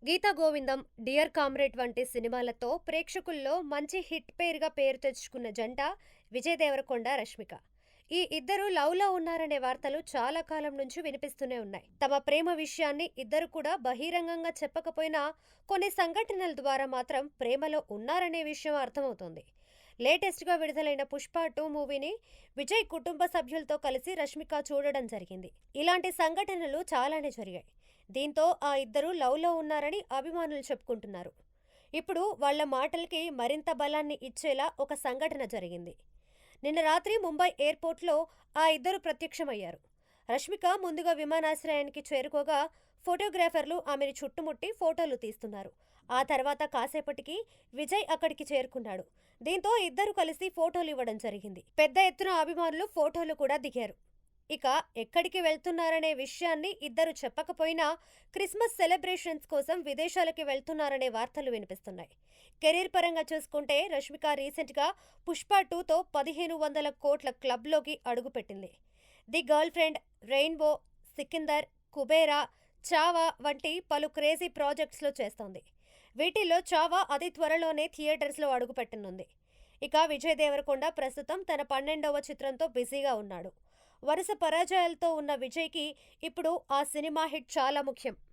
గీతా గోవిందం, dear comrade వంటి సినిమాలతో ప్రేక్షకుల్లో మంచి హిట్ పేరుగా పేరు తెచ్చుకున్న జంట విజయ్ దేవరకొండ, రష్మిక. ఈ ఇద్దరు లవ్లో ఉన్నారనే వార్తలు చాలా కాలం నుంచి వినిపిస్తూనే ఉన్నాయి. తమ ప్రేమ విషయాన్ని ఇద్దరు కూడా బహిరంగంగా చెప్పకపోయినా కొన్ని సంఘటనల ద్వారా మాత్రం ప్రేమలో ఉన్నారనే విషయం అర్థమవుతోంది. లేటెస్ట్గా విడుదలైన పుష్ప 2 మూవీని విజయ్ కుటుంబ సభ్యులతో కలిసి రష్మిక చూడడం జరిగింది. ఇలాంటి సంఘటనలు చాలానే జరిగాయి. దీంతో ఆ ఇద్దరు లవ్లో ఉన్నారని అభిమానులు చెప్పుకుంటున్నారు. ఇప్పుడు వాళ్ళ మాటలకి మరింత బలాన్ని ఇచ్చేలా ఒక సంఘటన జరిగింది. నిన్న రాత్రి ముంబై ఎయిర్పోర్ట్లో ఆ ఇద్దరు ప్రత్యక్షమయ్యారు. రష్మిక ముందుగా విమానాశ్రయానికి చేరుకోగా ఫోటోగ్రాఫర్లు ఆమెను చుట్టుముట్టి ఫోటోలు తీస్తున్నారు. ఆ తర్వాత కాసేపటికి విజయ్ అక్కడికి చేరుకున్నాడు. దీంతో ఇద్దరు కలిసి ఫోటోలు ఇవ్వడం జరిగింది. పెద్ద ఎత్తున అభిమానులు ఫోటోలు కూడా దిగారు. ఇక ఎక్కడికి వెళ్తున్నారనే విషయాన్ని ఇద్దరు చెప్పకపోయినా క్రిస్మస్ సెలబ్రేషన్స్ కోసం విదేశాలకి వెళ్తున్నారనే వార్తలు వినిపిస్తున్నాయి. కెరీర్ పరంగా చూసుకుంటే రష్మిక రీసెంట్గా పుష్ప 2తో 1500 కోట్ల క్లబ్లోకి అడుగుపెట్టింది. The girl friend, rainbow, Sikandar, Kubera, Chhaava వంటి పలు క్రేజీ ప్రాజెక్ట్స్లో చేస్తోంది. వీటిల్లో చావా అతి త్వరలోనే థియేటర్స్లో అడుగుపెట్టనుంది. ఇక విజయ్ దేవరకొండ ప్రస్తుతం తన 12వ చిత్రంతో బిజీగా ఉన్నాడు. వరుస పరాజయాలతో ఉన్న విజయ్కి ఇప్పుడు ఆ సినిమా హిట్ చాలా ముఖ్యం.